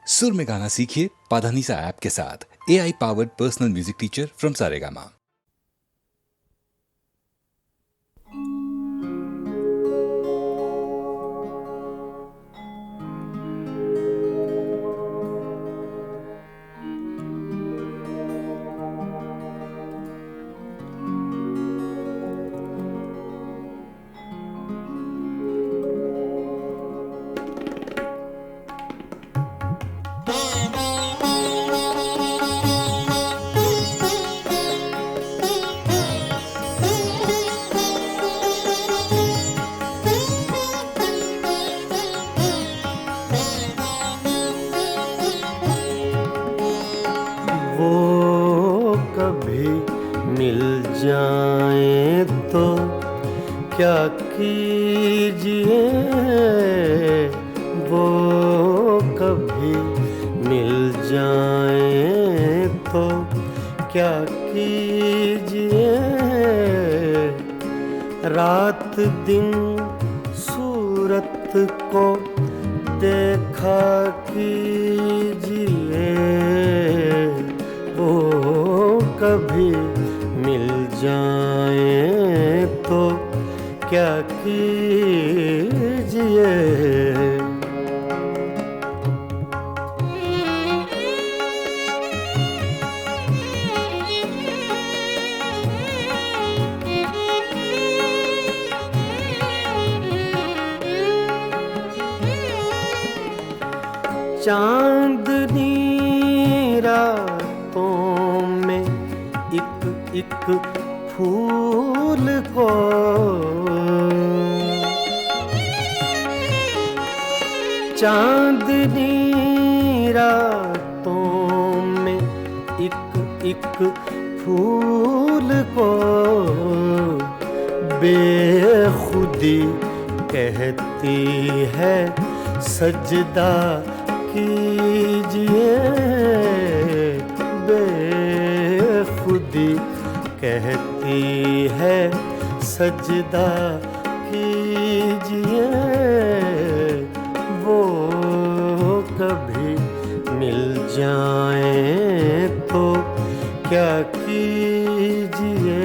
सुर में गाना सीखिए पाधानीसा ऐप के साथ। AI powered personal music teacher from Saregama. वो कभी मिल जाए तो क्या कीजिए, वो कभी मिल जाए तो क्या कीजिए। रात दिन सूरत को देखा कीजिए, वो कभी मिल जाए तो क्या कीजिए। चांदनी रातों में एक फूल को चांदनी रातों में एक फूल को बेखुदी कहती है सजदा कीजिए। बेखुदी कहती है सजदा कीजिए, वो कभी मिल जाए तो क्या कीजिए।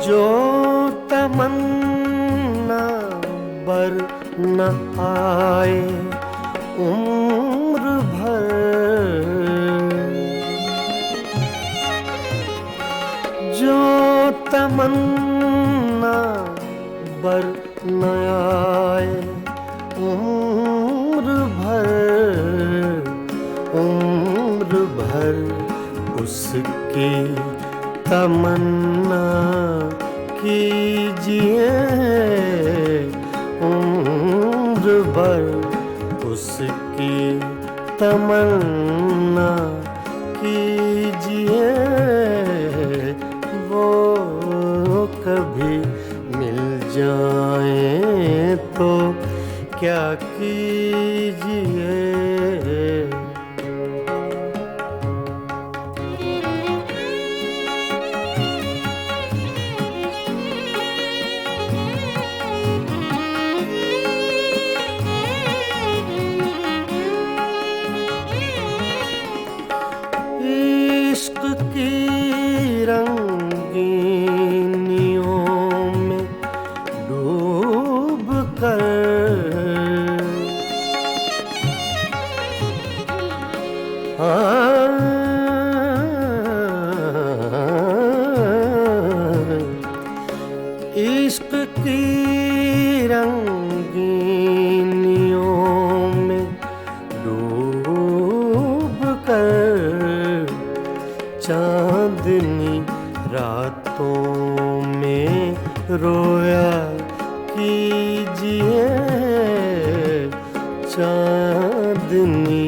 जो तमन्ना बर न आए उम्र भर, जो तमन्ना बर न आए उम्र भर उसकी तमन्ना कीजिए। उम्र भर उसकी तमन्ना कीजिए, वो कभी मिल जाए तो क्या कीजिए। इश्क की रंगीनियों में डूब कर इश्क की रंगीनियों में डूब कर चांदनी रातों में रोया कीजिए। चांदनी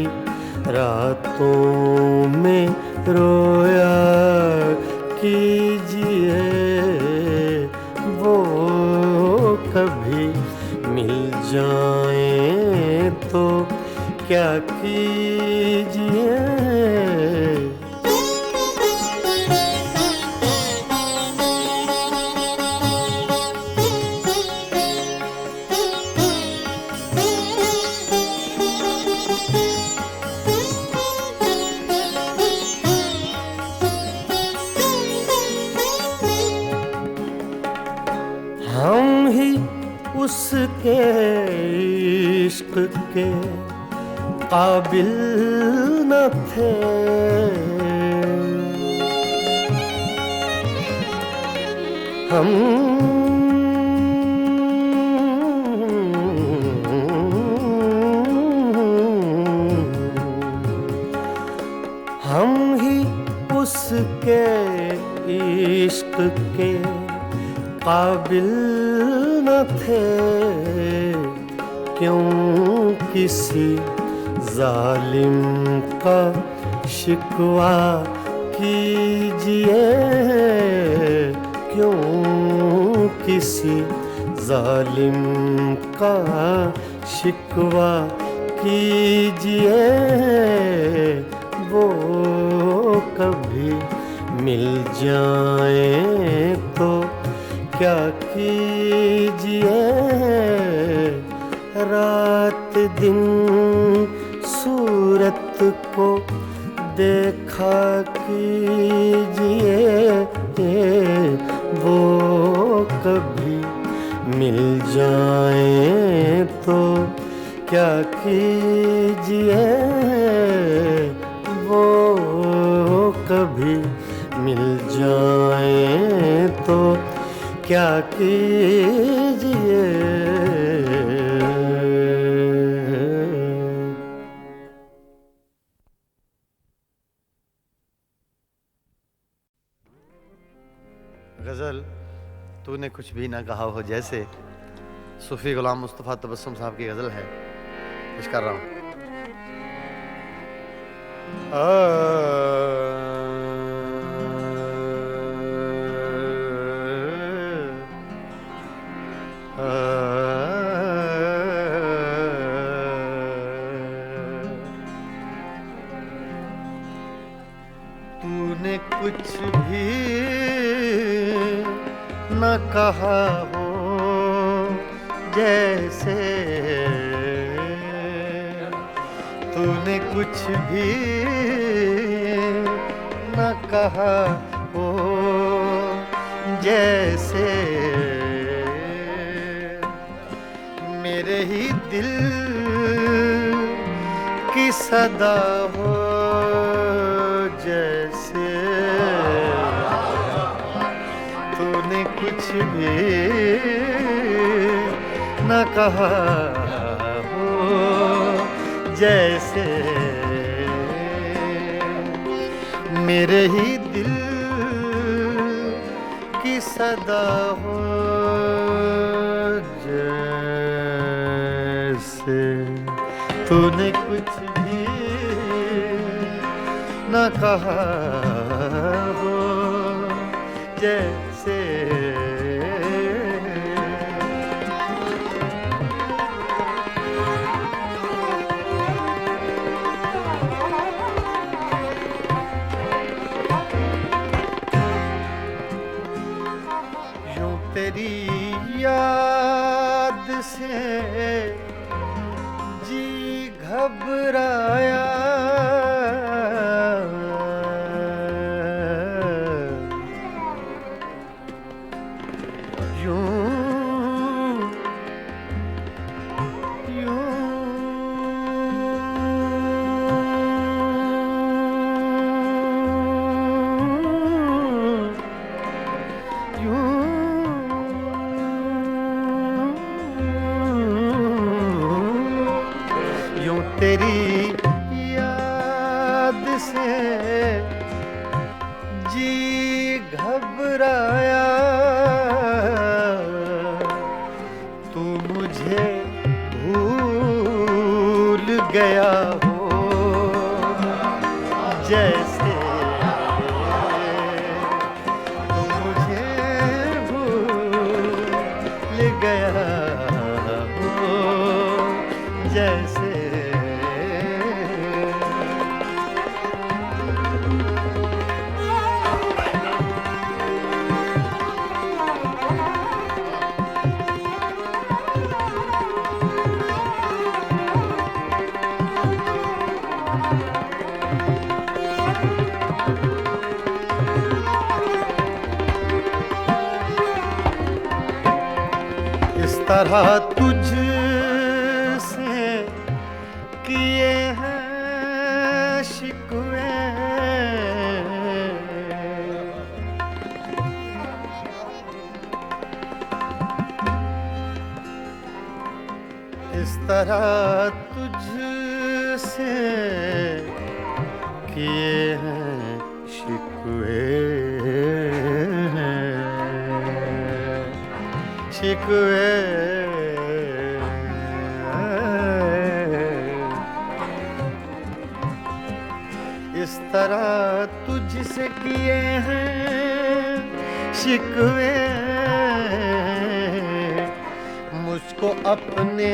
रातों में रोया कीजिए, वो कभी मिल जाएं तो क्या कीजिए। हम ही उसके इश्क के काबिल न थे, हम ही उसके इश्क के काबिल न थे। क्यों किसी जालिम का शिकवा कीजिए, क्यों किसी जालिम का शिकवा कीजिए। वो कभी मिल जाए तो क्या कीजिए। रात दिन सूरत को देखा कीजिए। वो कभी मिल जाए तो क्या कीजिए। वो कभी मिल जाए तो क्या कीजिए। गज़ल तूने कुछ भी ना कहा हो जैसे सूफी गुलाम मुस्तफ़ा तबस्सुम साहब की गज़ल है, पेश कर रहा हूँ। तूने कुछ भी न कहा हो जैसे, तूने कुछ भी न कहा हो जैसे। मेरे ही दिल की सदा हो जैसे। तूने कुछ भी न कहा हो जैसे। मेरे ही दिल की सदा हो जैसे। तूने कुछ भी न कहा हो जैसे। यूं तेरी याद से जी घबराया। तेरी याद से जी घबराया। तू मुझे भूल गया हो जैसे। तू मुझे भूल गया गया हो जैसे। इस तरह तुझसे किए हैं शिकवे, इस तरह तुझसे किए हैं शिकवे, शिकवे। इस तरह तुझसे किए हैं शिकवे, मुझको अपने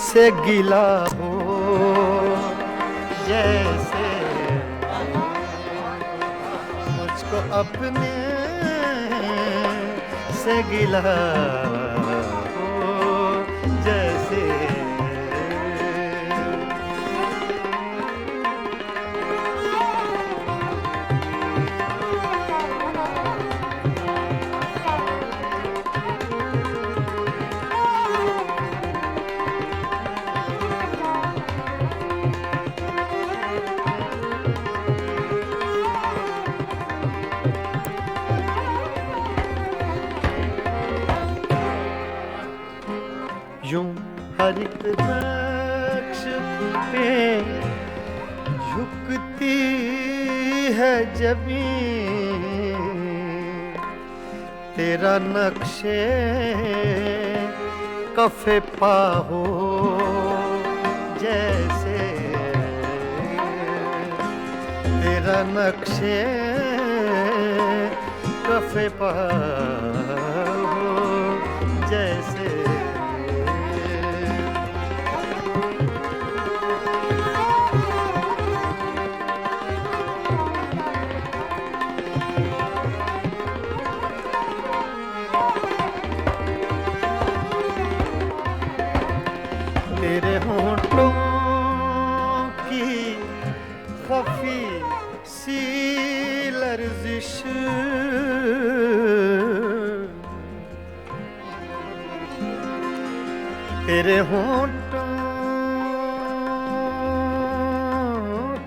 से गिला हो जैसे, मुझको अपने से गिला हो जैसे। यूं हर एक नक्श पे झुकती है जमीन, तेरा नक्शे कफे पा हो जैसे, तेरा नक्शे कफे पा हो जैसे। तेरे होंठों की खफी सी लर्जिश, तेरे होंठों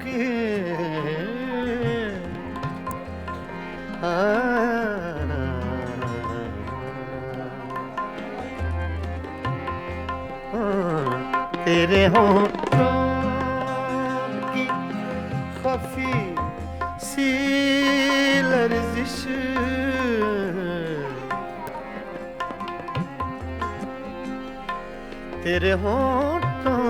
की तेरे होंठों की खफी सी लर्जिश, तेरे होंठों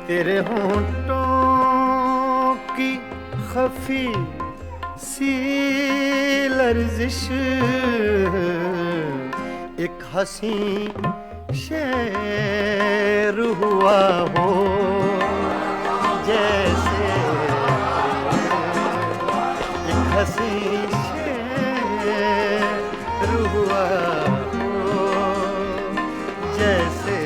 तेरे होंठों की खफी सी लर्जिश, एक हंसी शेर हुआ हो जैसे, एक हंसी शेर हुआ हो जैसे।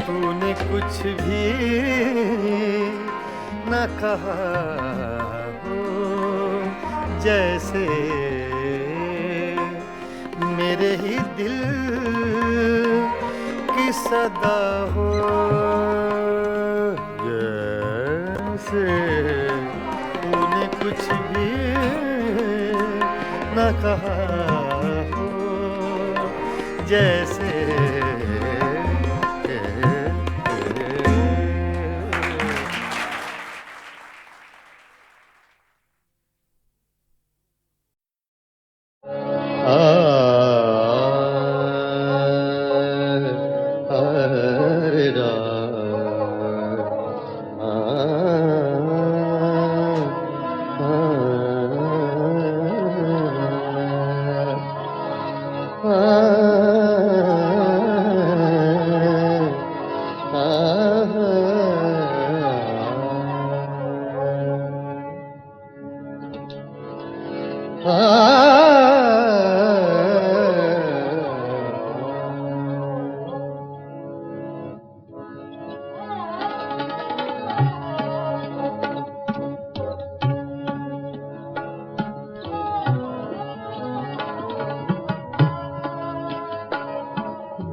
तूने कुछ भी न कहा हो जैसे, मेरे ही दिल की सदा हो जैसे। तूने कुछ भी न कहा हो जैसे।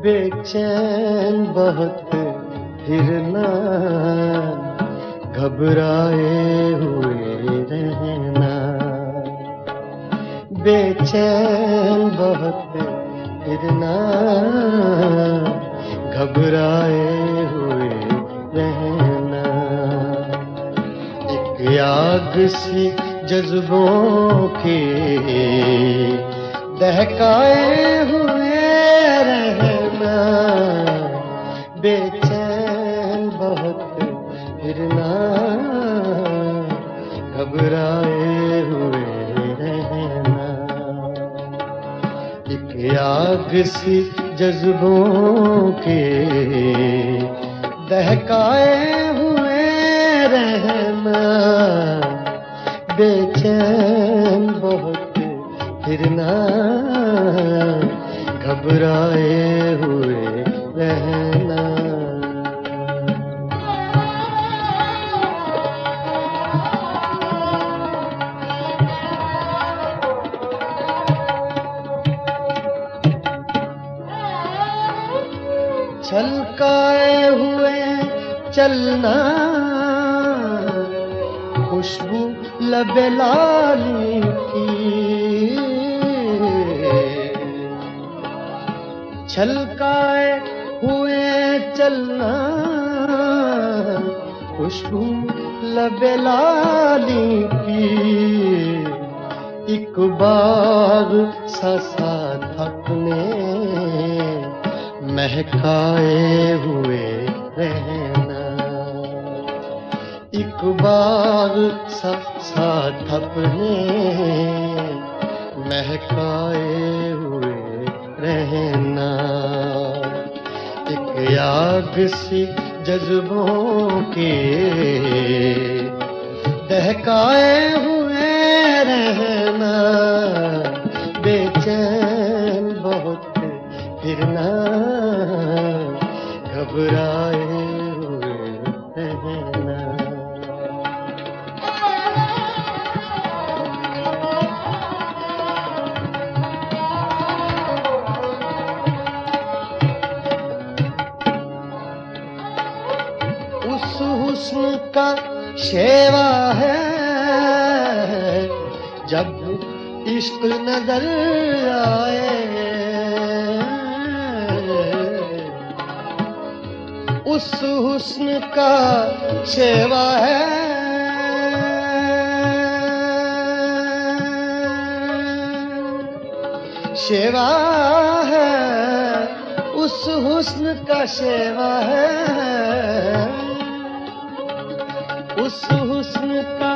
बेचैन बहुत फिरना, घबराए हुए रहना। बेचैन बहुत फिरना, घबराए हुए रहना। एक आग सी जज्बों की दहकाए हुए रहना। बेचैन बहुत फिरना, घबराए हुए रहना। एक आग सी जज्बों के दहकाए हुए रहना। बेचैन बहुत फिरना, घबराए हुए रहना। छलकाए हुए चलना, खुशबू लबे लाली की। छलकाए हुए चलना, खुशबू लबे लाली की। एक बार सा थकने, महकाए हुए रहना। एक बार सा थकने, महकाए हुए रहना। एक आग सी जज्बों के दहकाए हुए रहना। बेचैन बहुत फिरना, घबराए हुए रहना। उस हुस्न का शेवा है, जब इश्क नजर आए। उस हुस्न का शेवा है, शेवा है। उस हुस्न का शेवा है, उस हुस्न का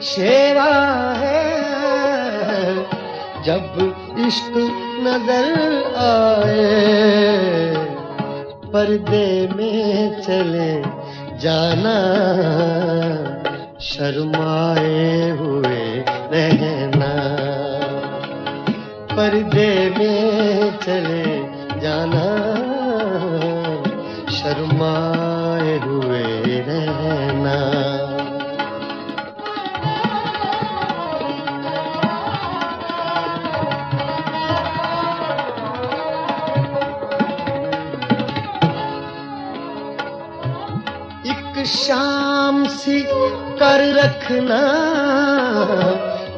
शेवा है। जब इश्क नजर आए, पर्दे में चले जाना, शर्माए हुए रहना। पर्दे में चले जाना, शर्माए हुए रहना। शाम सी कर रखना,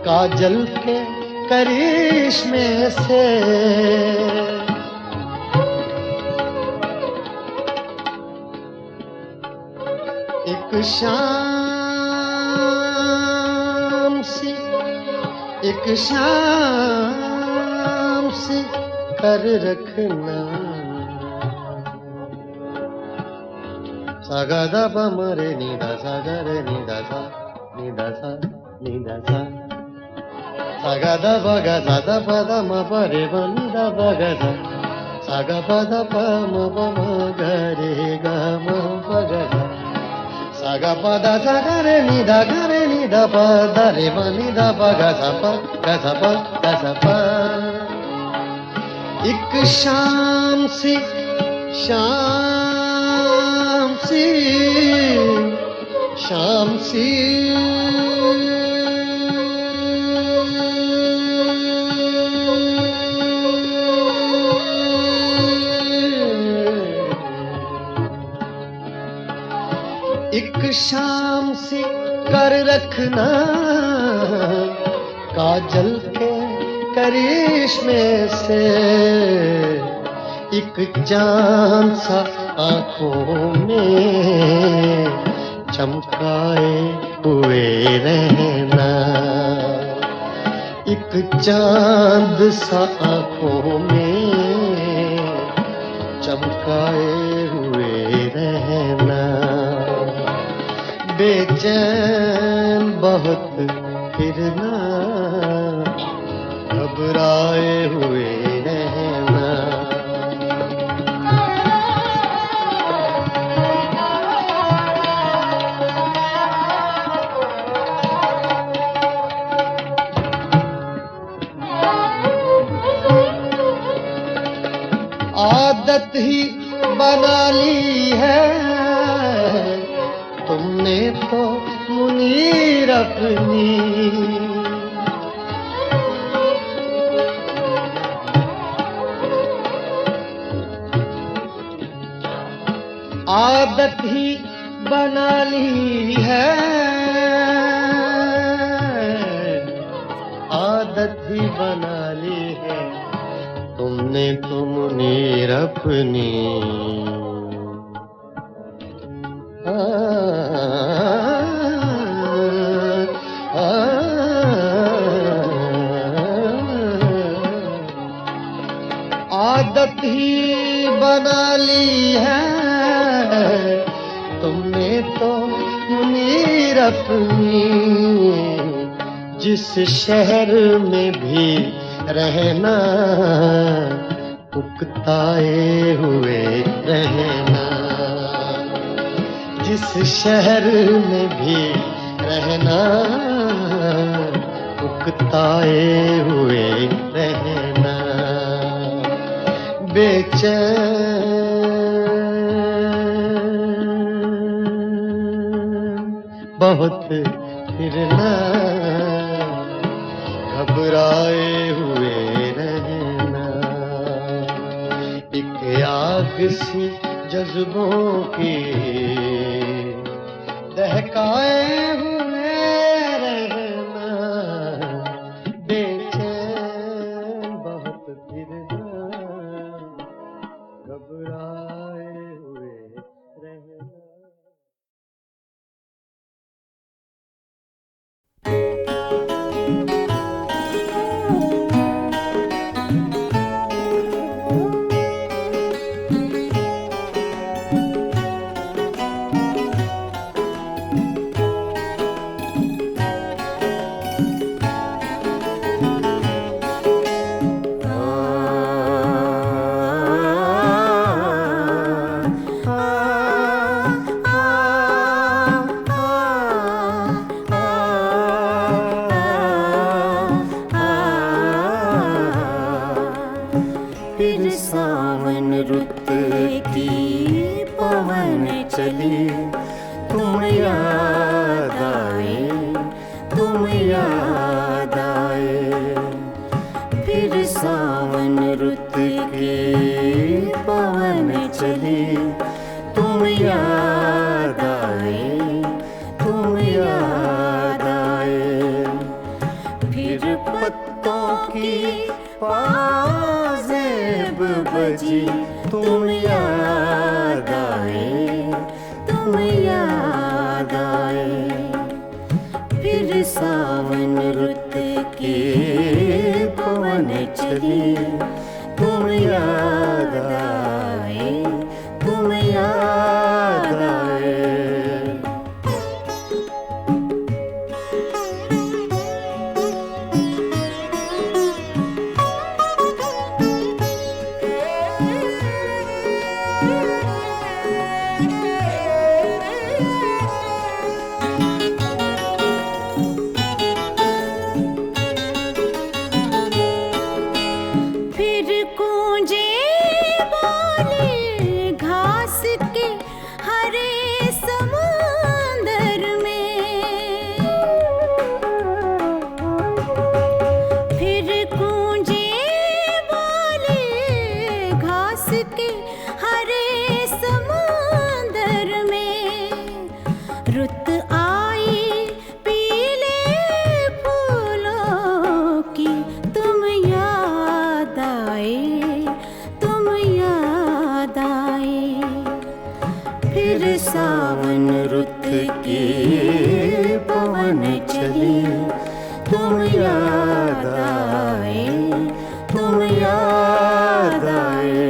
काजल के करिश्मे से। एक शाम सी, एक शाम सी कर रखना। सागा दा पा मरे नी दा सा गा रे नी दा सा नी दा सा नी दा सा। सागा दा पा गा सा दा पा दा म प रे ब नी दा पा गा सा। सागा पा दा पा म प म ग रे ग म प ग सा। सागा पा दा सा गा रे नी दा गा रे नी दा पा दा रे मा नि दा पा गा सा पा गा सा पा गा सा पा। एक शाम सी शाम सी शाम सी एक शाम सी कर रखना काजल के करिश्मे से, एक चांद सा आंखों में चमकाए हुए रहना, एक चांद सा आंखों में चमकाए हुए रहना। बेचैन बहुत फिरना, घबराए हुए रहना। आदत ही बना ली है तुमने तो मुनीर अपनी, आदत ही बना ली है, आदत ही बना ली है तुमने तो मुनीर अपनी। आदत ही बना ली है तुमने तो मुनीर अपनी, जिस शहर में भी रहना उकताए हुए रहना, जिस शहर में भी रहना उकताए हुए रहना। बेचैन बहुत फिरना, घबराए हुए रहना। एक आग सी जज्बों की दहकाए हुए रहना, बेचैन बहुत फिरना, घबराए हुए रहना। फिर सावन रुत की पवन चली, तुम याद आए, तुम याद आए। फिर सावन रुत की पवन चली, तुम याद आए, तुम याद आए। फिर पत्तों की पाजेब बजी, तुम याद आए, तुम याद आए। फिर सावन रुत के पवन चली, तुम याद आए, तुम याद आए। सावन रुत के पवन चले, तुम याद आए, तुम याद आए।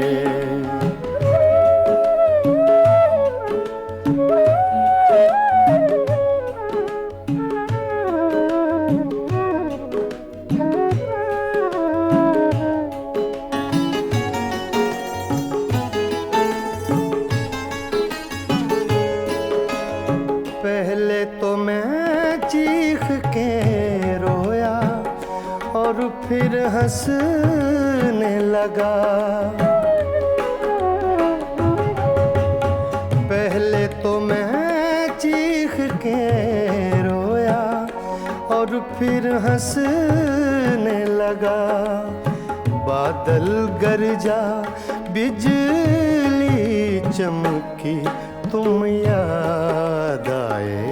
पहले तो मैं चीख के रोया और फिर हंसने लगा। पहले तो मैं चीख के रोया और फिर हंसने लगा। बादल गरजा बिजली चमकी, तुम याद आए,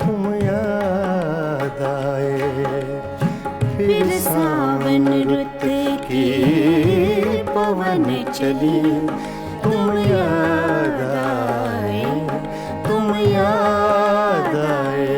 तुम याद आए। फिर सावन रुत के पवन चले, तुम याद आए, तुम याद आए।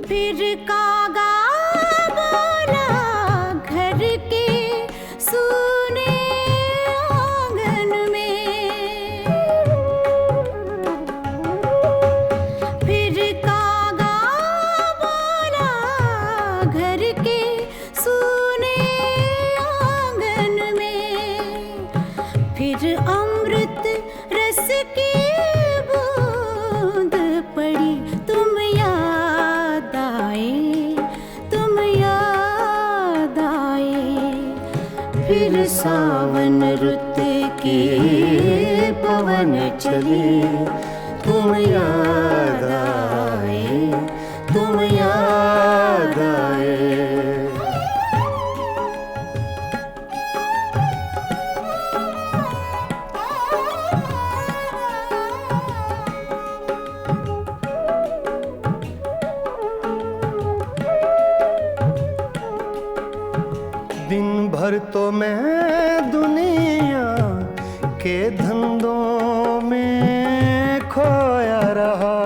फिर कागा बोला घर के सूने आंगन में। फिर कागा बोला घर के सूने आंगन में। फिर अमृत रस की बूंद पड़ी, तुम याद आए, तुम याद आए। फिर सावन रुत के पवन चले, तुम याद आए, तुम याद आए। दिन भर तो मैं दुनिया के धंधों में खोया रहा।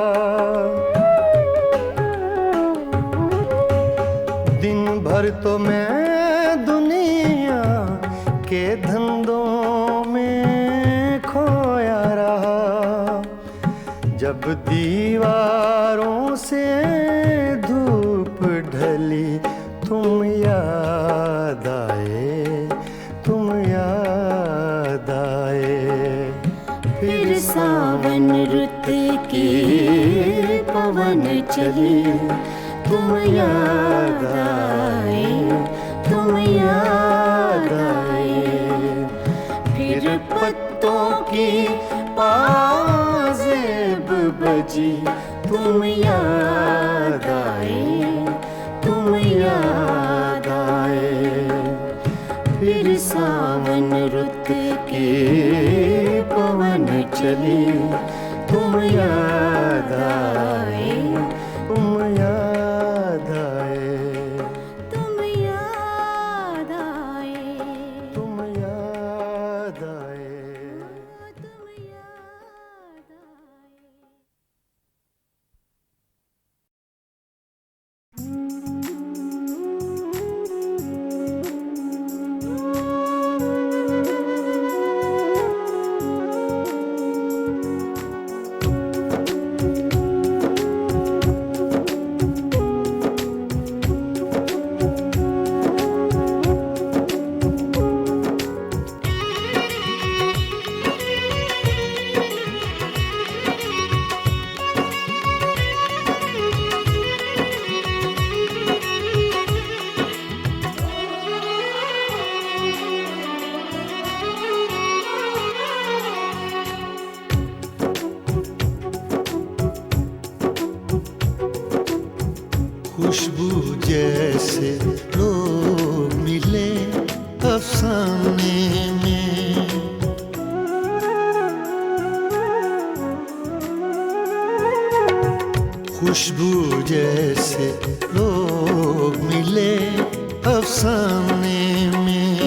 दिन भर तो मैं दुनिया के धंधों में खोया रहा। जब दीवारों से धूप ढली, तुम याद आए, तुम याद आए। फिर सावन रुत के पवन चले, तुम याद आए, तुम याद आए। फिर पत्तों की पाजेब बजी, तुम याद आए, तुम याद आए। फिर सावन रुत के पवन चले, तुम याद आए, तुम याद आए, तुम याद आए, तुम याद आए, तुम याद आए। खुशबू जैसे लोग मिले अफसाने में।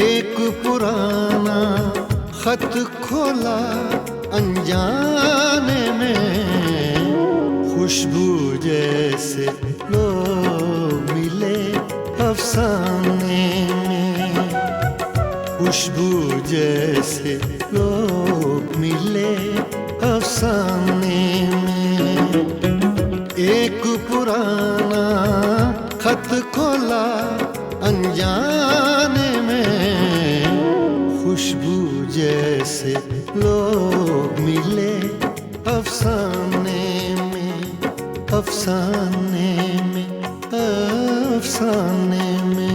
एक पुराना खत खोला अनजाने में, खुशबू जैसे लोग मिले अफसाने में। खुशबू जैसे लोग मिले अफसाने में। एक पुराना खत खोला अनजाने में, खुशबू जैसे लोग मिले अफसाने में, अफसाने में, अफसाने में।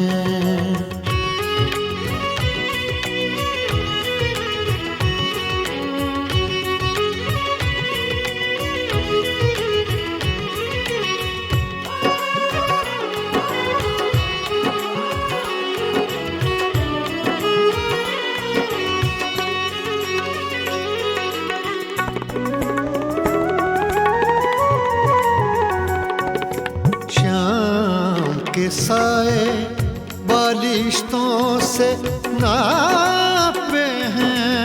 के साए बालिश्तों से नापे हैं,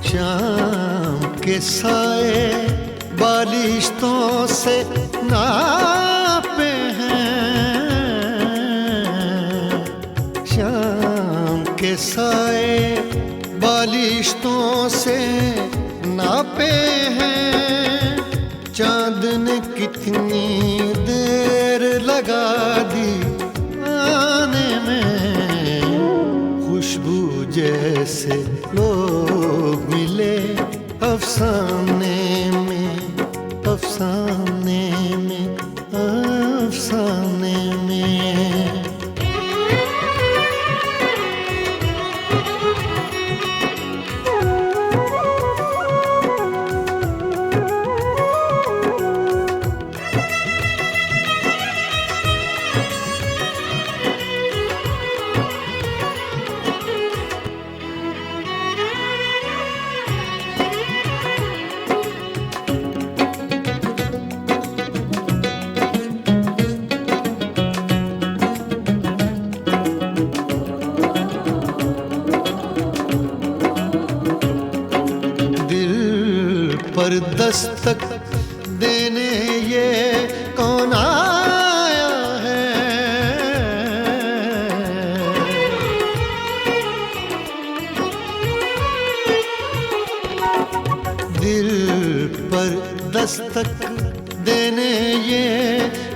शाम के साए बालिश्तों से नापे हैं। शाम के साए बालिश्तों से नापे हैं। चांद ने कितनी देर लगा दी आने में, खुशबू जैसे लोग मिले अफसाने में, अफसाने में, अफसाने में। पर दस्तक देने ये कौन आया है? दिल पर दस्तक देने ये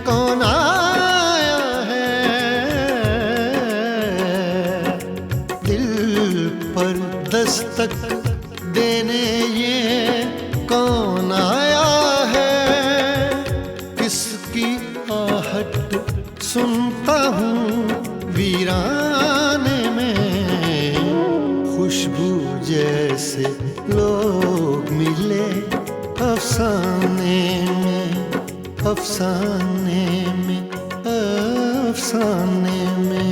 कौन आया है? दिल पर दस्तक देने ये कौन आया है? किसकी आहट सुनता हूँ वीराने में, खुशबू जैसे लोग मिले अफसाने में, अफसाने में, अफसाने में।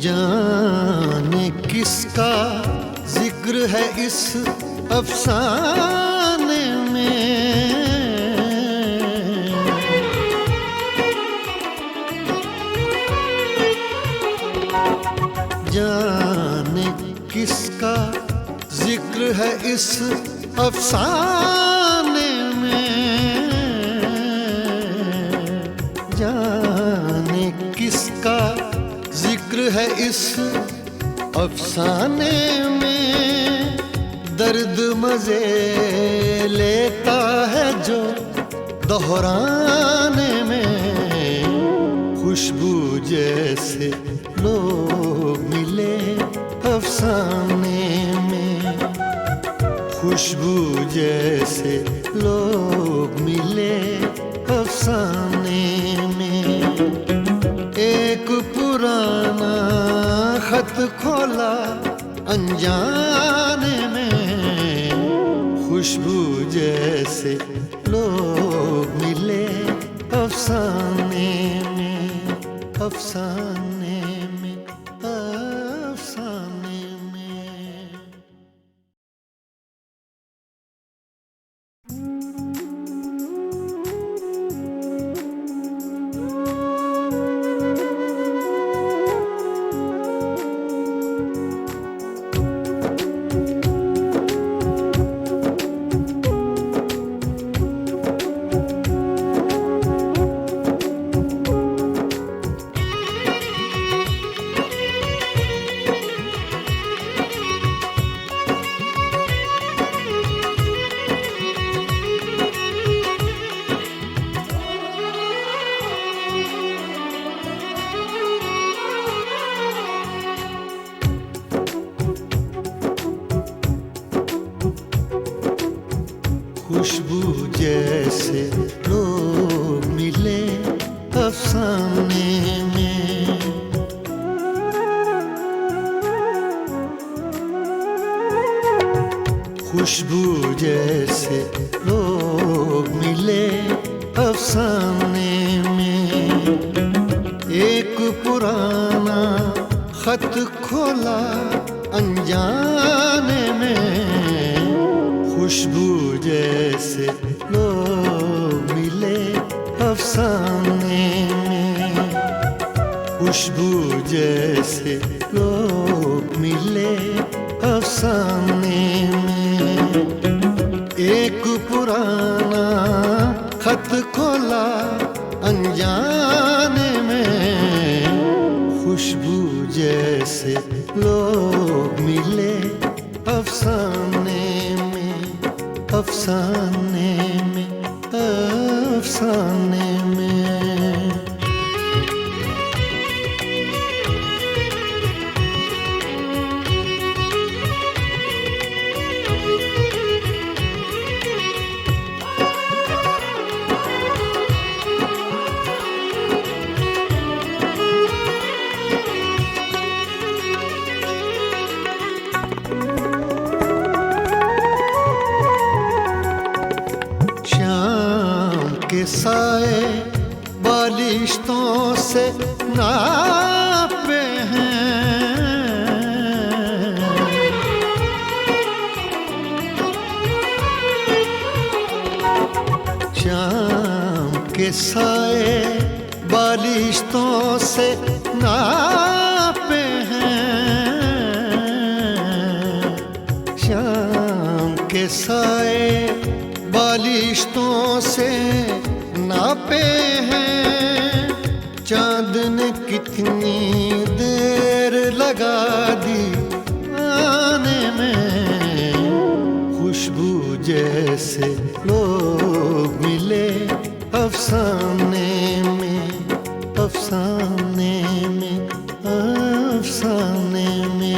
जाने किसका जिक्र है इस अफसाने में, जाने किसका जिक्र है इस अफसाने में। जाने किसका जिक्र है इस अफसाने में। दर्द मजे लेता है जो दोहराने में, खुशबू जैसे लोग मिले अफसाने में। खुशबू जैसे लोग मिले अफसाने में। एक पुराना खत खोला अनजाने में, खुशबू जैसे लोग मिले अफसाने में, अफसाने में, अफसाने में। खुशबू जैसे लोग मिले अफसाने में। खुशबू जैसे लोग मिले अफसाने में। एक पुराना खत खोला अनजाने में, खुशबू जैसे लोग मिले अफसाने में। खुशबू जैसे लोग मिले अफसाने में। एक पुराना खत खोला अनजाने में, खुशबू जैसे लोग मिले अफसाने में, अफसाने में, अफसाने में। साए बालिश्तों से नापे हैं, शाम के साए बालिश्तों से नापे हैं। शाम के साए बालिश्तों से नापे हैं। चांद ने कितनी देर लगा दी आने में, खुशबू जैसे लोग मिले अफसाने में, अफसाने में, अफसाने में।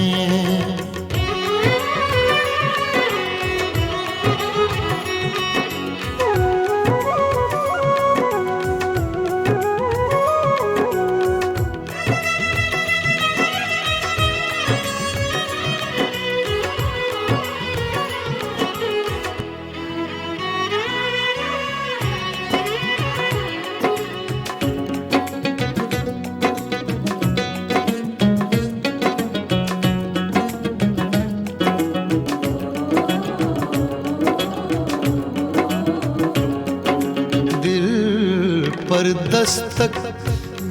पर दस्तक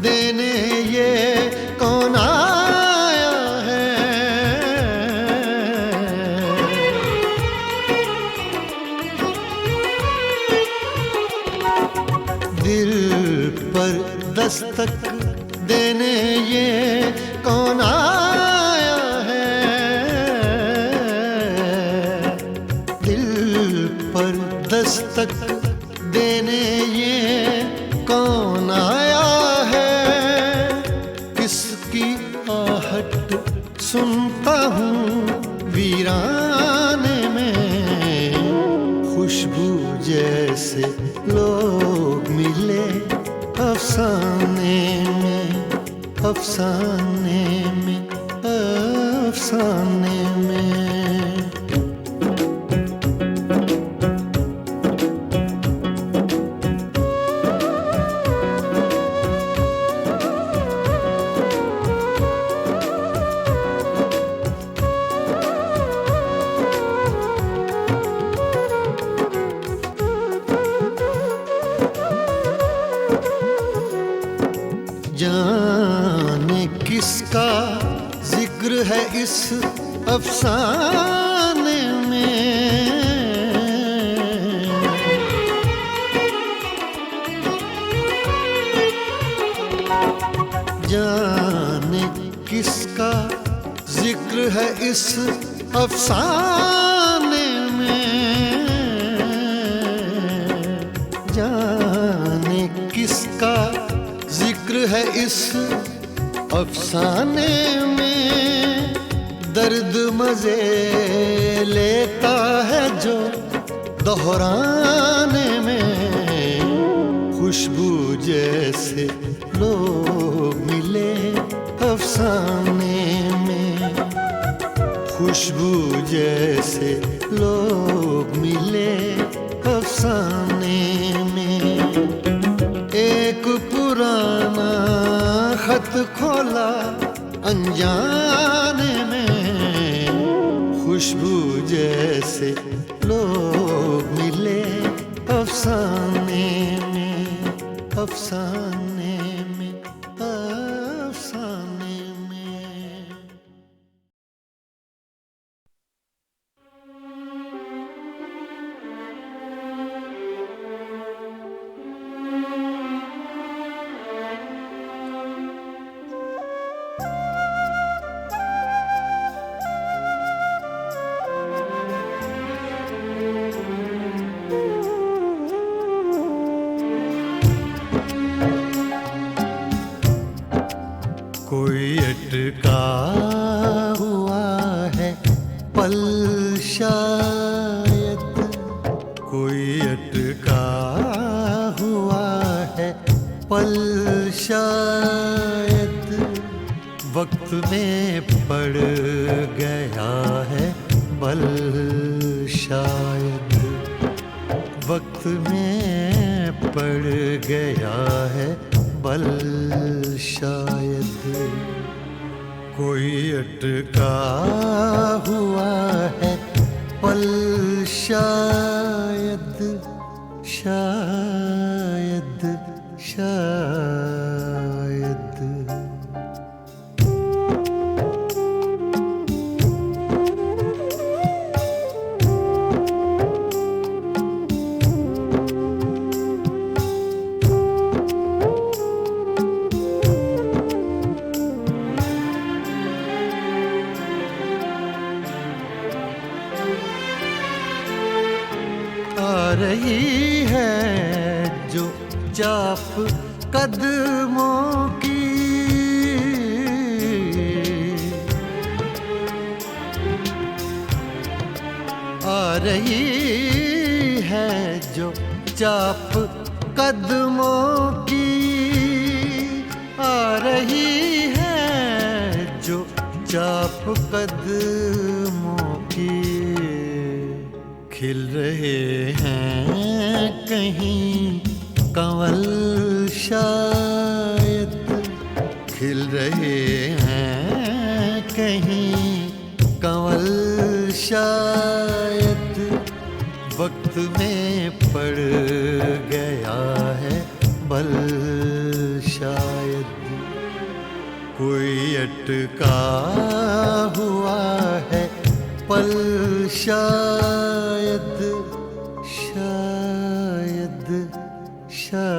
देने ये कौन आया है। दिल पर दस्तक देने ये कौन आया है। दिल पर दस्तक देने ये कौन आया है। किसकी आहट सुनता हूँ वीराने में, खुशबू जैसे लोग मिले अफसाने में, अफसाने में, अफसाने में। जाने किसका जिक्र है इस अफसाने में, जाने किसका जिक्र है इस अफसाने में, जाने किसका जिक्र है इस अफसाने में। दर्द मजे लेता है जो दोहराने में। खुशबू जैसे लोग मिले अफसाने में, खुशबू जैसे लोग मिले अफसाने में। एक पुराना खत खोला अनजाने में। खुशबू जैसे लोग मिले अफसाने में, अफसाने में, अफसाने में। कोई अटका हुआ है पल शायद, कोई अटका हुआ है पल शायद। वक्त में पड़ गया है बल शायद, वक्त में पड़ गया है बल शायद। कोई अटका हुआ है पल शायद, शायद, शायद। रही है जो चाप कदमों की, आ रही है जो चाप कदमों की, आ रही है जो चाप कदमों की। खिल रहे हैं कहीं कंवल शायद, खिल रहे हैं कहीं कंवल शायद। वक्त में पड़ गया है बल शायद। कोई अटका हुआ है पल शायद, शायद, शायद।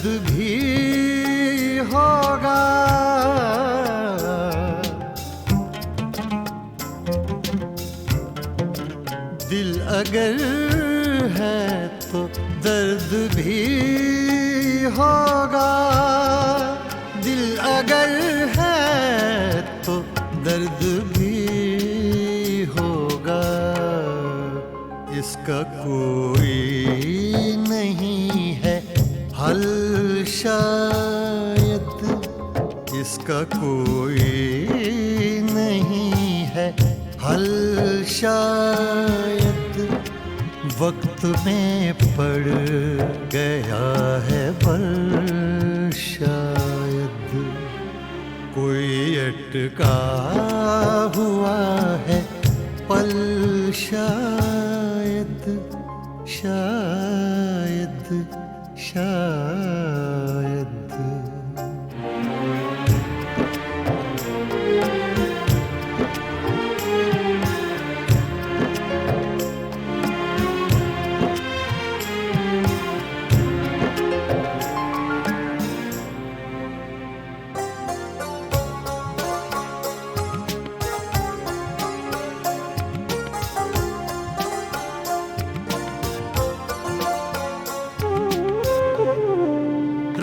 दर्द भी होगा। दिल अगर है तो दर्द भी होगा। दिल अगर है तो दर्द भी होगा। इसका कोई नहीं है हल शायद, इसका कोई नहीं है हल शायद। वक्त में पड़ गया है बल शायद। कोई अटका हुआ है पल शायद, शायद शायद।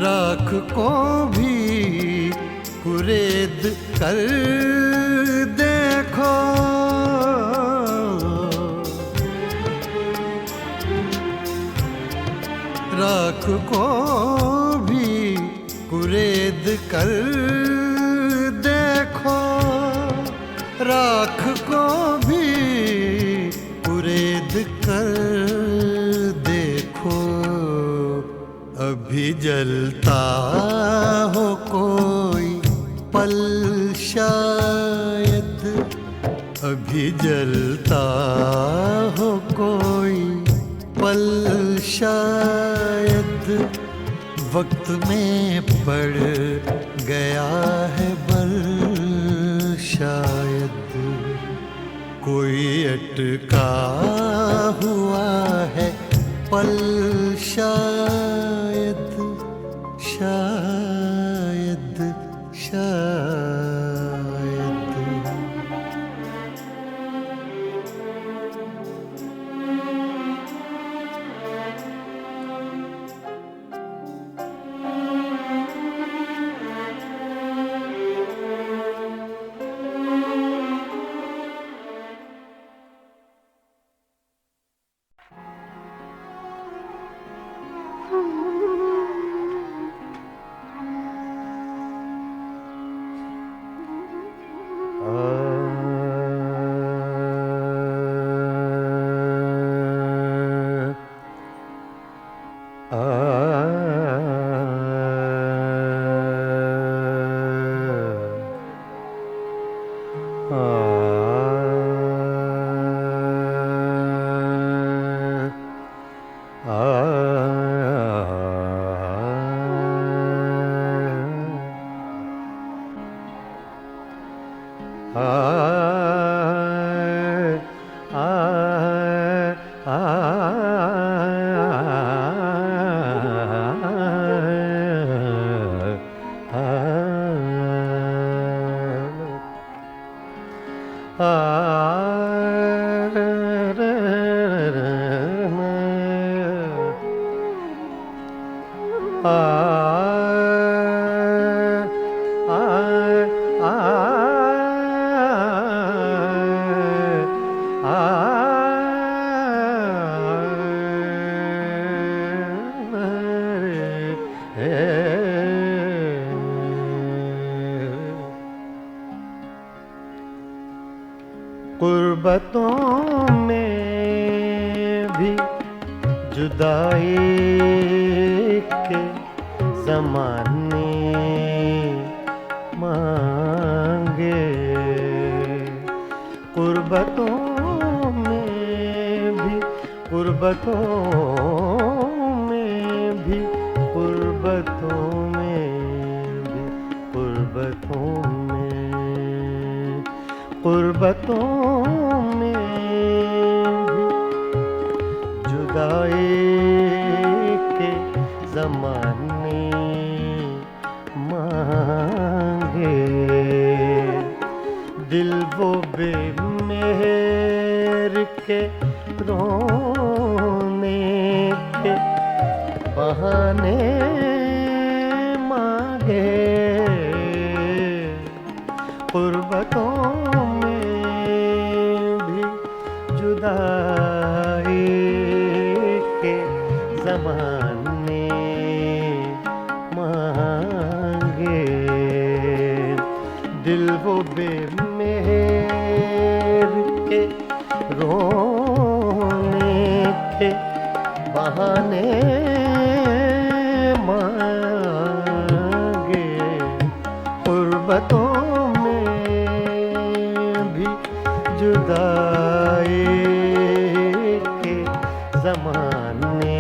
राख को भी कुरेद कर देखो। राख को भी कुरेद कर देखो। राख को भी कुरेद कर देखो। अभी जलता हो कोई पल शायद। अभी जलता हो कोई पल शायद। वक्त में पड़ गया है बल शायद। कोई अटका हुआ है पल शायद, शायद शायद। कुर्बतों में भी जुदाई के ज़माने मांगे। कुर्बतों में भी, कुर्बतों में भी, कुर्बतों में भी, कुर्बतों में, कुर्बतों में भी जुदाई के ज़माने दिल वो बेमेहर के रोने के बहाने मांगे, गुर्बतों में भी जुदाई के ज़माने मांगे। दिल वो बेमेहर के रोने के बहाने मांगे, गुर्बतों में भी जुदाई के ज़माने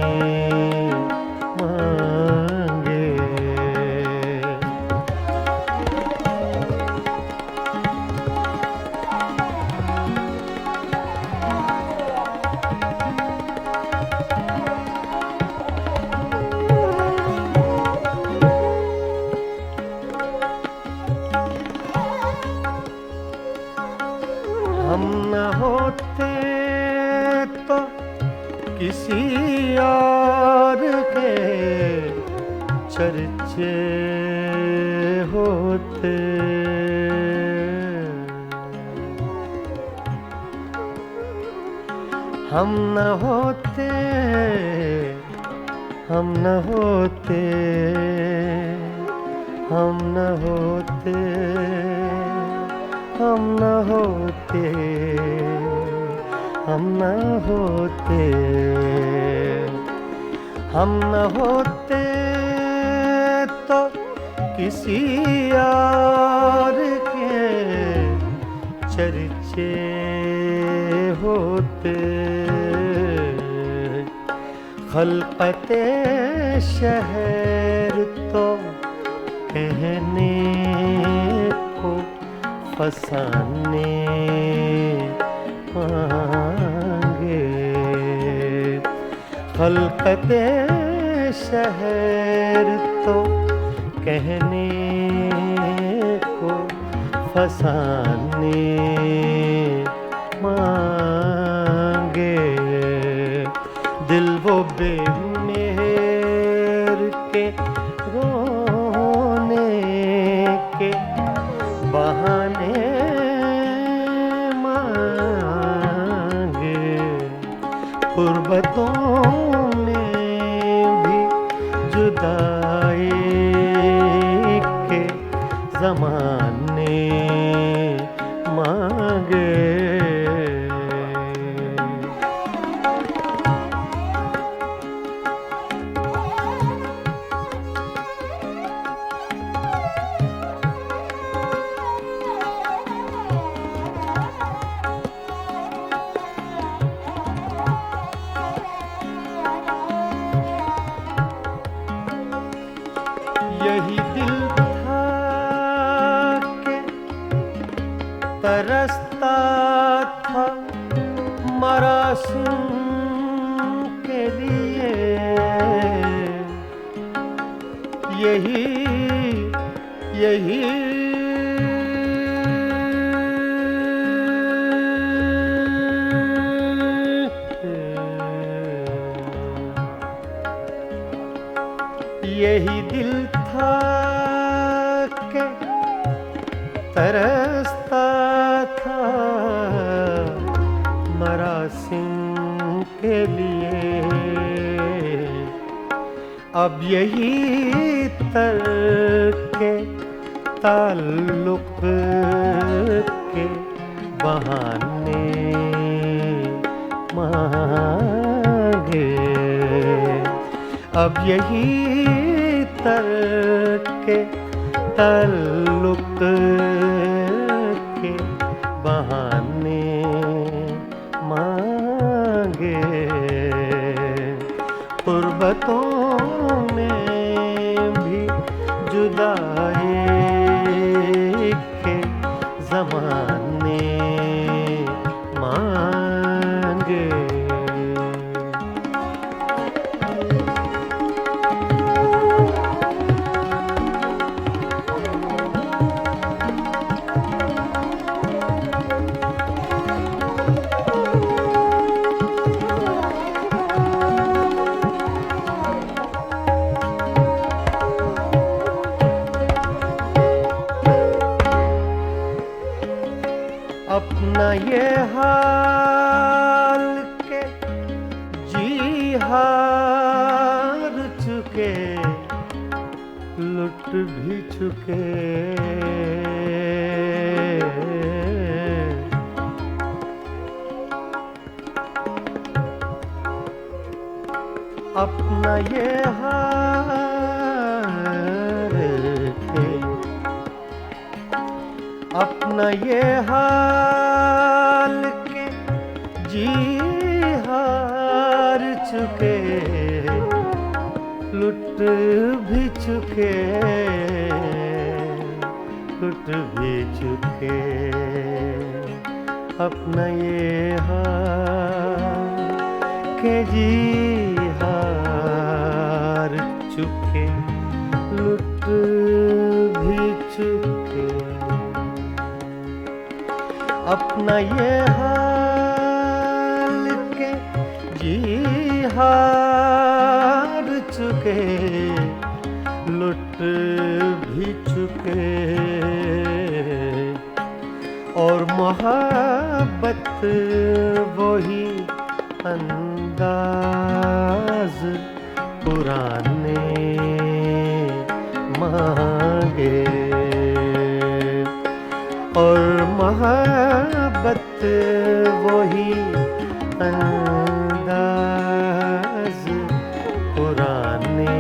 मांगे। हम न होते तो किसी और के चर्चे होते, हम न होते, हम न होते, हम न होते, हम न होते, हम न होते, हम न होते तो किसी और के चर्चे होते। खलकते शहर तो कहने को फसाने मांगे, खलकते शहर तो कहने को फसाने मांगे। दिल वो बेमेहर के रोने के बहाने मांगे, गुर्बतों में भी जुदाई के ज़माने मांगे। यही दिल था कि तरसता था मरासिम के लिए, यही यही यही दिल था कि तरसता था मरासिम के लिए। अब यही तरके ताल्लुक के बहाने मांगे, अब यही तरके ताल्लुक के बहाने मांगे। गुर्बतों में भी जुदाई के ज़माने मांगे। अपना ये हाल के जी हार चुके, लुट भी चुके। अपना ये हाल के, अपना ये हाल के जी हार चुके, लुट भी चुके, लुट भी चुके। अपना ये हाल के जी हार चुके, लुट भी चुके। अपना ये हाल के जी हार चुके, लुट भी चुके। और मोहब्बत वही अंदाज पुराने मांगे। और मोहब्बत वही अंदाज पुराने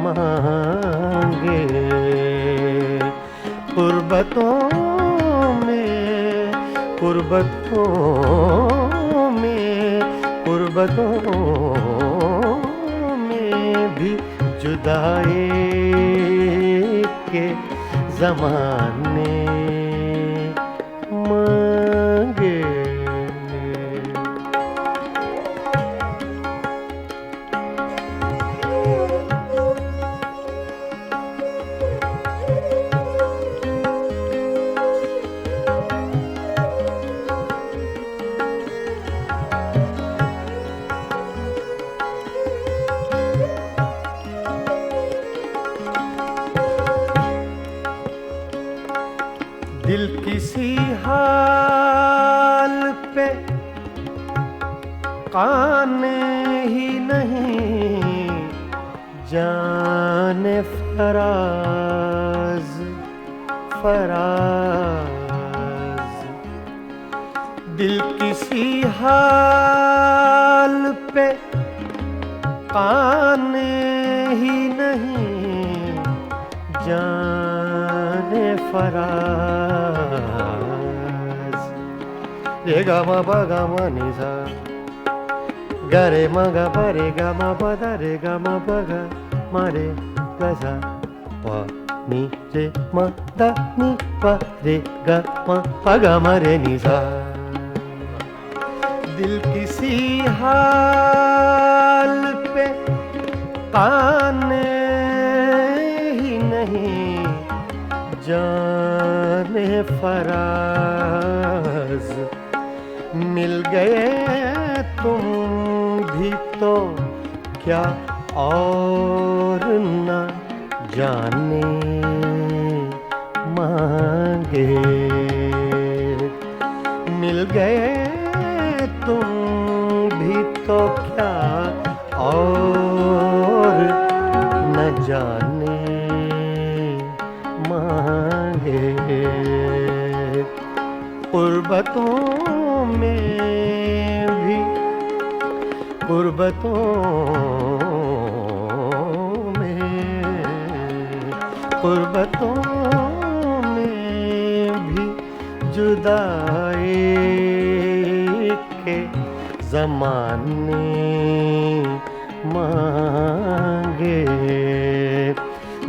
मांगे। कुर्बतों में, कुर्बतों में, कुर्बतों में भी जुदाई के ज़माने मांगे। दिल किसी हाल पे काने ही नहीं, जाने फराज फराज। दिल किसी हाल पे काने ही नहीं, जाने फराज। रे गा मा पा गा मा नि सा, गा रे मा गा पा रे गा मा पा दा रे गा मा पा गा मा रे गा सा पा नि रे मा दा नि पा रे गा मा पा गा मा रे नि सा। दिल किसी हाल पे काने ही नहीं, जाने फराज। मिल गए तुम भी तो क्या और न जाने मांगे। मिल गए तुम भी तो क्या और न जाने मांगे। कुर्बतों में भी, कुर्बतों में, कुर्बतों में भी जुदाई के ज़माने मांगे।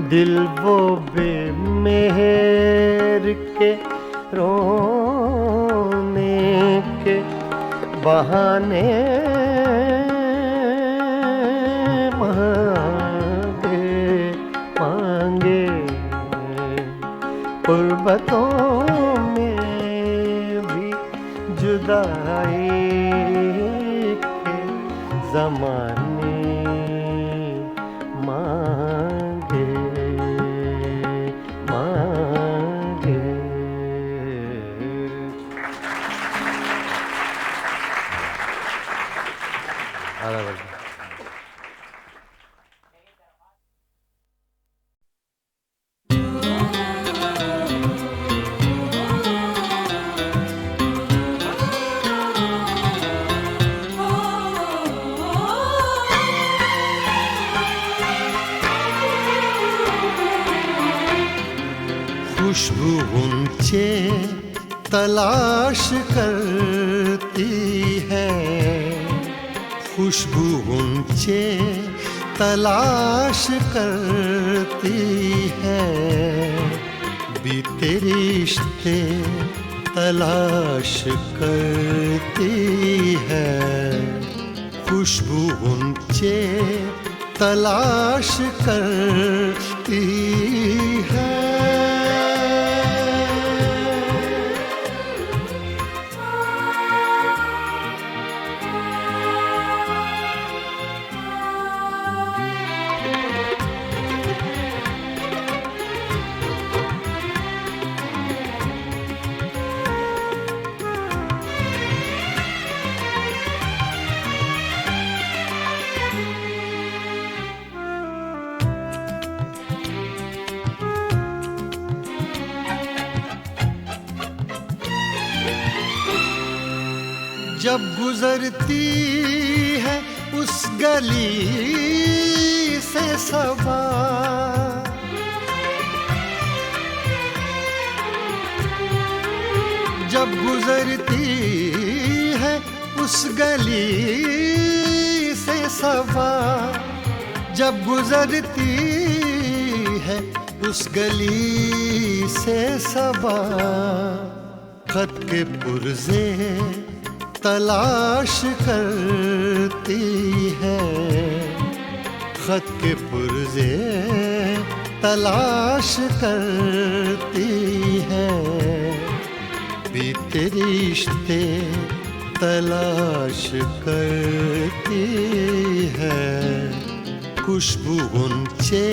दिल वो बेमेहर के रोने के बहाने मांगे मांगे। कुर्बतों में भी जुदाई के ज़माने मांगे मांगे। ऊंचे तलाश करती है, खुशबू ऊंचे तलाश करती है, बीते रिश्ते तलाश करती है, खुशबू ऊंचे तलाश करती है। जब गुजरती है उस गली से सबा, जब गुजरती है उस गली से सबा, जब गुजरती है उस गली से सबा, खत के पुर्जे तलाश करती है, खत के पुर्जे तलाश करती है, बीते रिश्ते तलाश करती है, खुशबू ऊंचे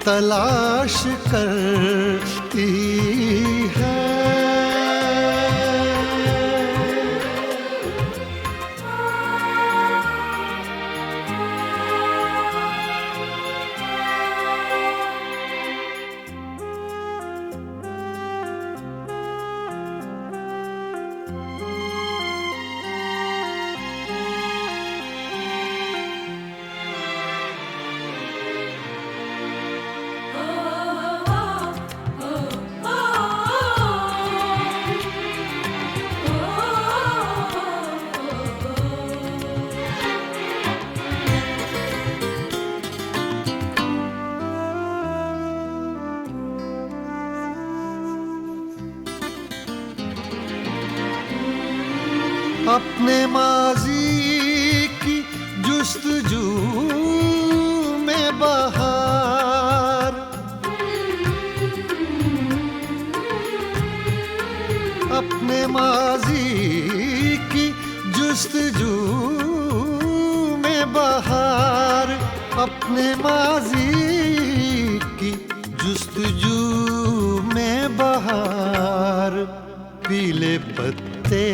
तलाश करती है। अपने माजी की जुस्तजू में बहार, अपने माजी की जुस्तजू में बहार, अपने माजी की जुस्तजू में बहार, पीले पत्ते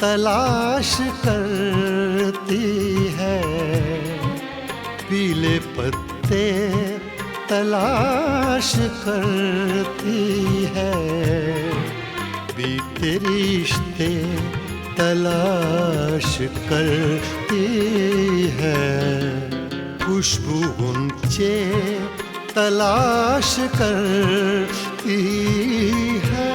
तलाश करती है, पीले पत्ते तलाश करती है, बीते रिश्ते तलाश करती है, खुशबू ऊंचे तलाश करती है।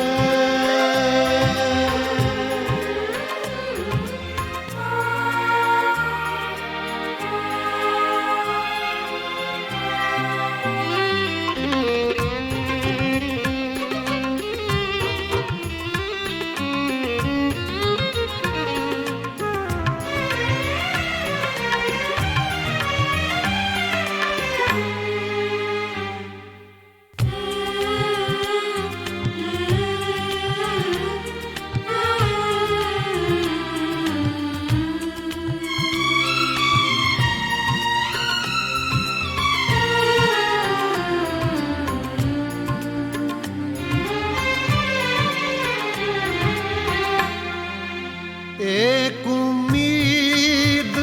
एक उम्मीद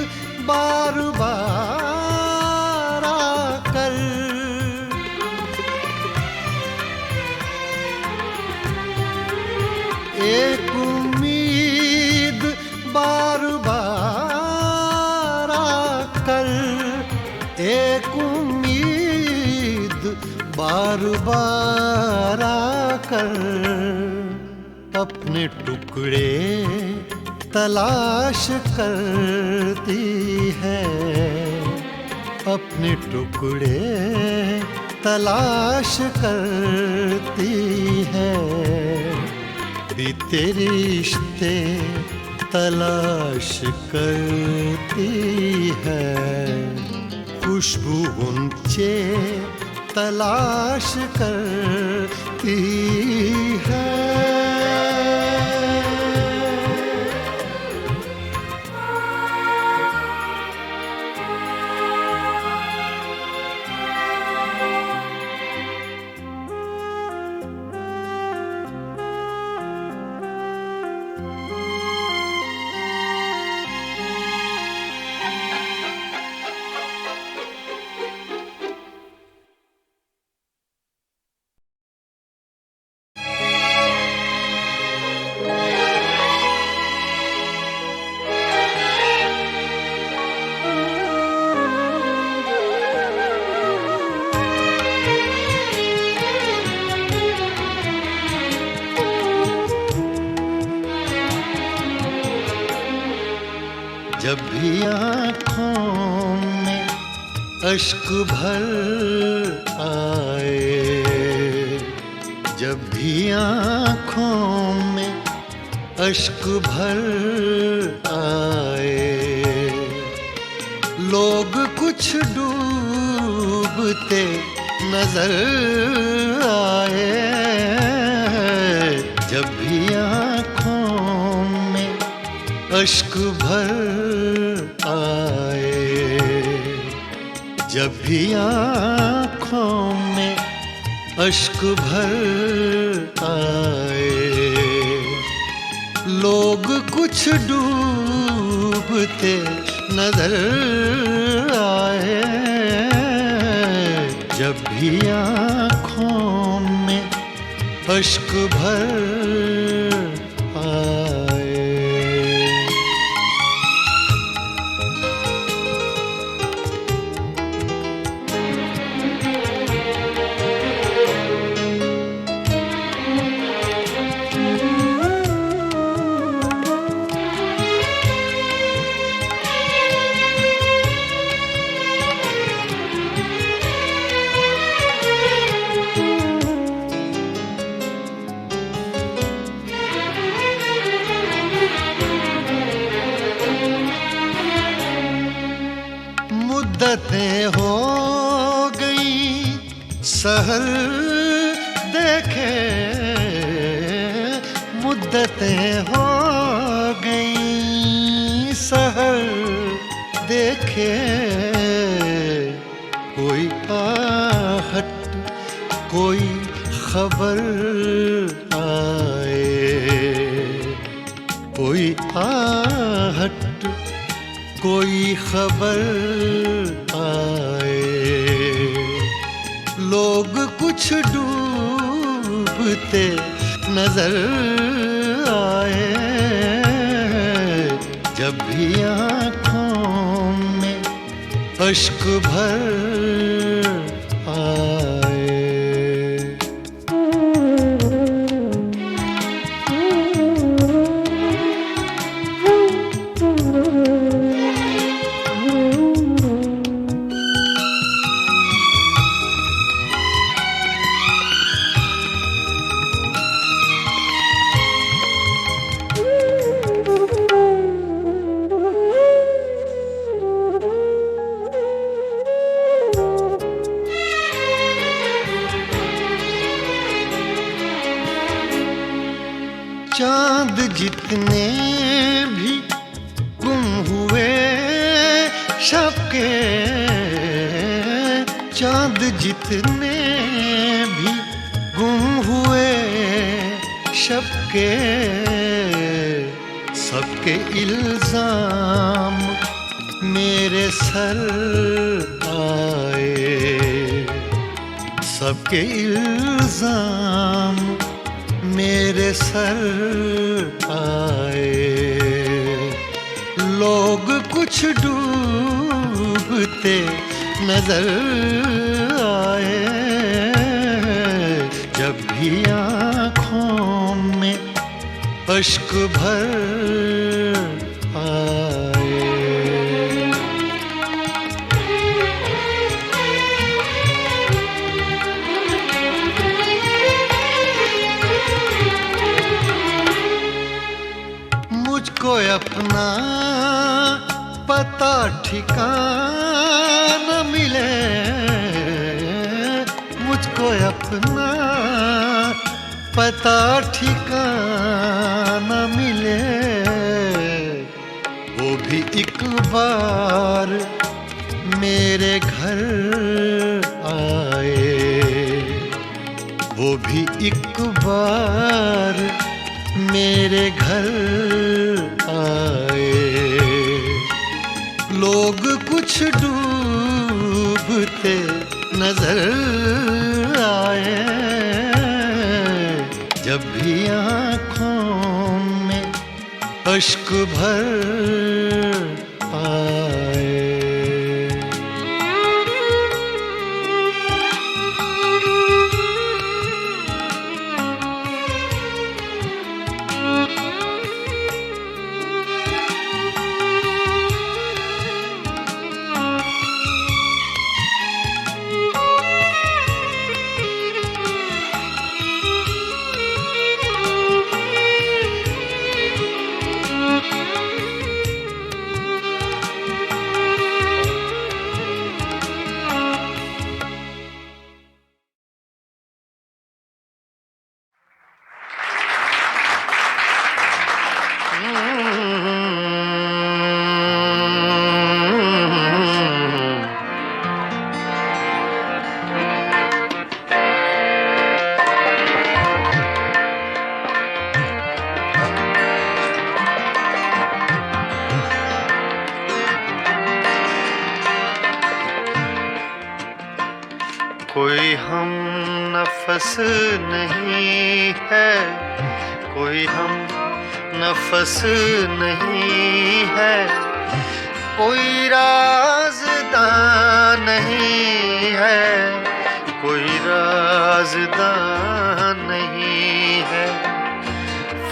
बार बार आकर, एक उम्मीद बार बार आकर, एक उम्मीद बार बार बार आकर अपने टुकड़े तलाश करती है, अपने टुकड़े तलाश करती है, बीते रिश्ते तलाश करती है, खुशबू ऊंचे तलाश करती है। जब भी आँखों में अश्क भर आए, जब भी आँखों में अश्क भर आए, लोग कुछ डूबते नजर आए, जब भी आँखों में अश्क भर आए, जब भी आँखों में अश्क भर आए, लोग कुछ डूबते नजर आए, जब भी आँखों में अश्क भर आए। मुद्दतें हो गई सहर देखे, मुद्दतें हो गई सहर देखे, कोई आहट कोई खबर आए, कोई आहट कोई खबर आए, लोग कुछ डूबते नजर आए, जब भी आँखों में अश्क भर आए। चांद जितने भी गुम हुए शब के, चांद जितने भी गुम हुए शब के, सबके इल्जाम मेरे सर आए, सबके इल्जाम मेरे सर आए, लोग कुछ डूबते नजर आए, आँखों में अश्क भर आए। मुझको अपना पता ठिकाना मिले, मुझको अपना पता ठिकाना मिले, वो भी एक बार मेरे घर आए, वो भी एक बार मेरे घर आए। लोग कुछ डूबते नजर आए, जब भी आँखों में अश्क भर आए। कोई हम नफस नहीं है, कोई हम नफस नहीं है, कोई राज़दां नहीं है, कोई राज़दां नहीं है।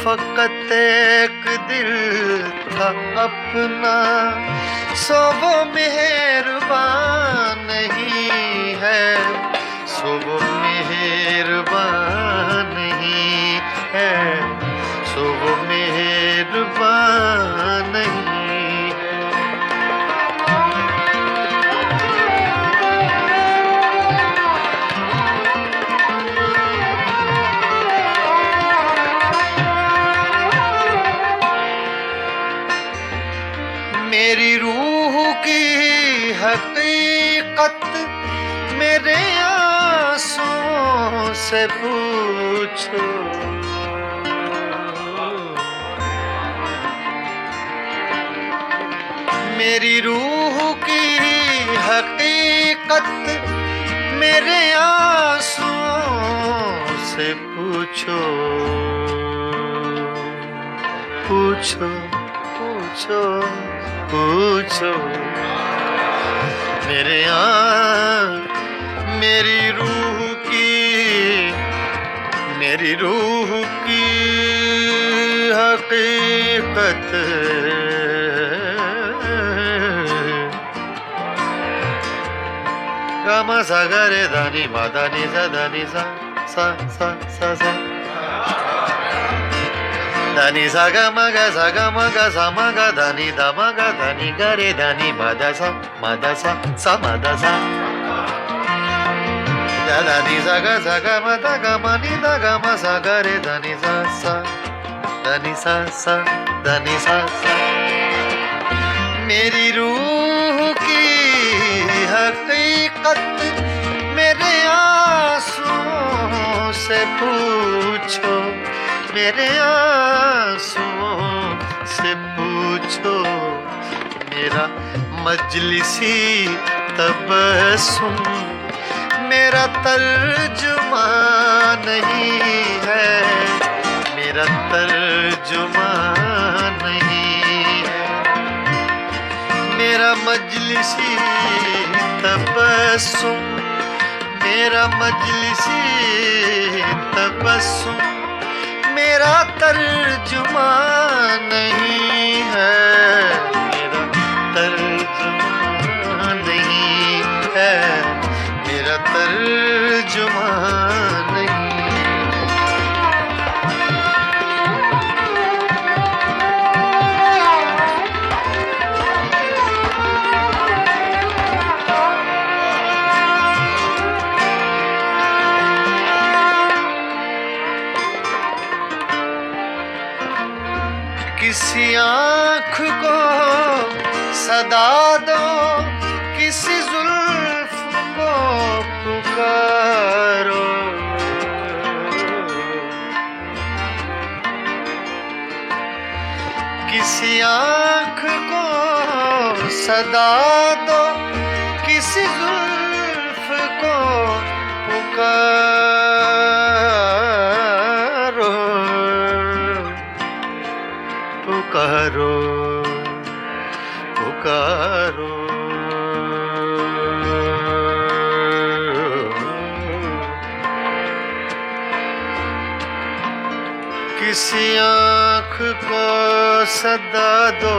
फ़कत एक दिल था अपना, सो वो मेहरबान नहीं है, सो वो मेहरबान नहीं है, सो वो मेहरबान नहीं है। मेरी रूह की हकीकत मेरे आंसुओं से पूछो, मेरी रूह की हकीकत मेरे आंसुओं से पूछो, पूछो पूछो पूछो। मेरे मेरी रूह की हकीकत गामा सा गा रे धा नि मा धा नि सा धा नि सा सा सा सा सा धा नि सा गा मा गा सा गा मा गा सा मा गा धा नि धा मा गा धा नि गा रे धा नि मा धा सा मा धा सा सा मा धा सा धा धा नि सा गा मा धा गा मा नि धा गा मा सा गा रे धा नि सा सा धा नि सा सा धा नि सा सा। मेरी रूह की हकीकत मेरे आंसुओं से पूछो, मेरे आंसुओं से पूछो। मेरा मजलिसी तबस्सुम मेरा तर्जुमा नहीं है, मेरा तर्जुमा नहीं है। मेरा मजलिसी तबस्सुम मेरा मजलिसी तबस्सुम मेरा तर्जुमा नहीं है, मेरा तर्जुमा नहीं है, मेरा तर्जुमा नहीं। किसी आँख को सदा दो, किसी जुल्फ को पुकारो, किसी आँख को सदा दो, किसी जुल्फ को पुकारो, पुकारो, पुकारो। किसी आँख को सदा दो,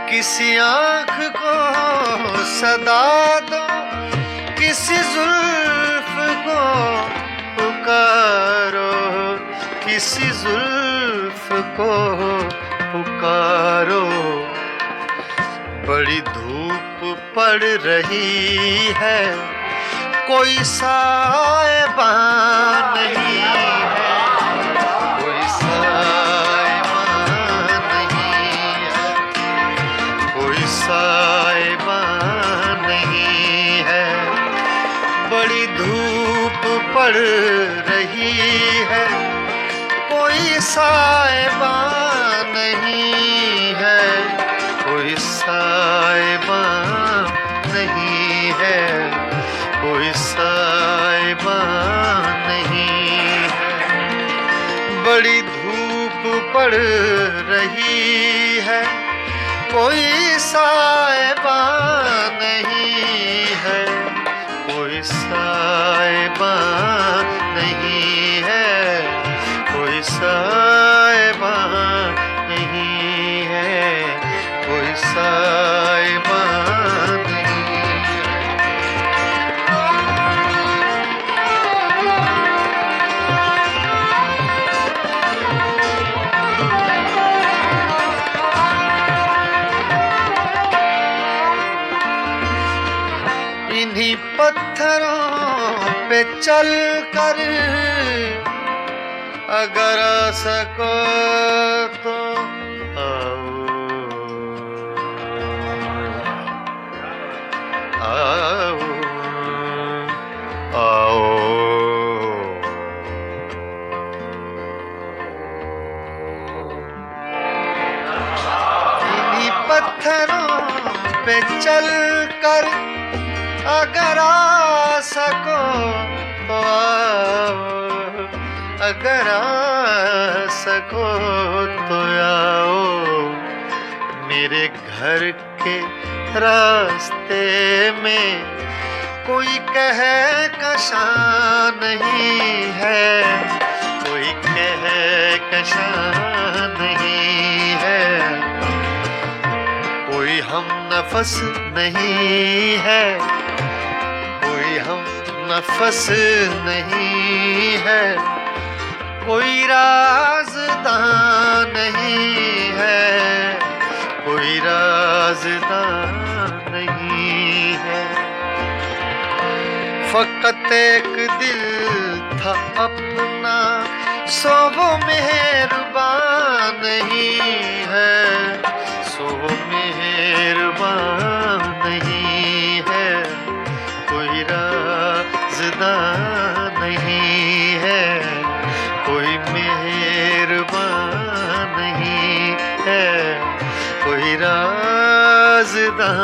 किसी आँख को सदा दो, किसी जुल्फ को पुकारो, किसी जुल्फ को पुकारो। बड़ी धूप पड़ रही है, कोई साएबान नहीं है, कोई साएबान नहीं है, कोई साएबान नहीं है। बड़ी धूप पड़ रही है, कोई साएबान नहीं है, कोई साएबान नहीं है, कोई साएबान नहीं है। बड़ी धूप पड़ रही है, कोई साएबान नहीं है, कोई साएबान नहीं है, कोई साएबान नहीं है, कोई साएबान नहीं है। इन्हीं पत्थरों पे चल कर अगर आ सको तो आओ, आओ, आओ। इन्हीं पत्थरों पे चल कर अगर आ सको तो आओ, अगर आ सको तो आओ। मेरे घर के रास्ते में कोई कहकशां नहीं है, कोई कहकशां नहीं है, कोई हम नफस नहीं है, कोई हम नफस नहीं है, कोई राज़दां नहीं है, कोई राज़दां नहीं है। फ़कत एक दिल था अपना, सो वो मेहरबान नहीं है, सो वो मेहरबान नहीं है, कोई राज़दां नहीं है, कोई मेहरबान नहीं है, कोई राज़दां